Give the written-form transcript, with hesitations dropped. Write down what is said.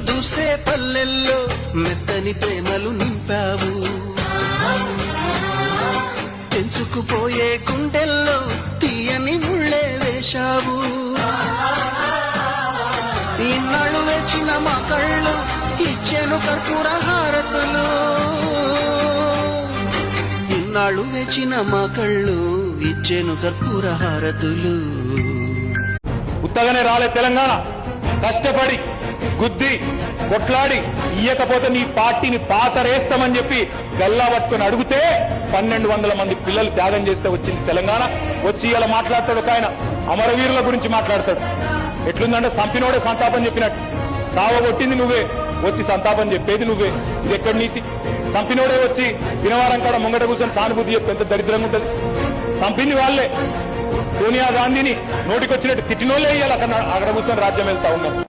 దూసే పల్లెల్లో మెత్తని ప్రేమలు నింపావు, తెంచుకుపోయే గుండెల్లో తీయని ముళ్ళే వేశావు. ఇన్నాళ్ళు వేచిన మా కళ్ళు ఇచ్చేను కర్పూర హారతులు, ఇన్నాళ్ళు వేచిన మా కళ్ళు ఇచ్చేను కర్పూర హారతులు. ఉత్తగానే రాలే తెలంగాణ, కష్టపడి గుద్ది కొట్లాడి ఇయ్యకపోతే నీ పార్టీని పాతరేస్తామని చెప్పి గల్లా పట్టుకుని అడిగితే 1200 మంది పిల్లలు త్యాగం చేస్తే వచ్చింది తెలంగాణ. వచ్చి ఇలా మాట్లాడతాడు ఒక ఆయన, అమరవీరుల గురించి మాట్లాడతాడు. ఎట్లుందంటే సంపినోడే సంతాపం చెప్పినట్టు, సావగొట్టింది నువ్వే, వచ్చి సంతాపం చెప్పేది నువ్వే. ఇది ఎక్కడి నీతి? సంపినోడే వచ్చి దినవారం కాడ ముంగట కూర్చొని సానుభూతి చెప్పి ఎంత దరిద్రంగా ఉంటుంది. సంపింది వాళ్ళే. సోనియా గాంధీని నోటికొచ్చినట్టు తిట్టినోళ్ళే అక్కడ కూర్చొని రాజ్యం వెళ్తా ఉన్నారు.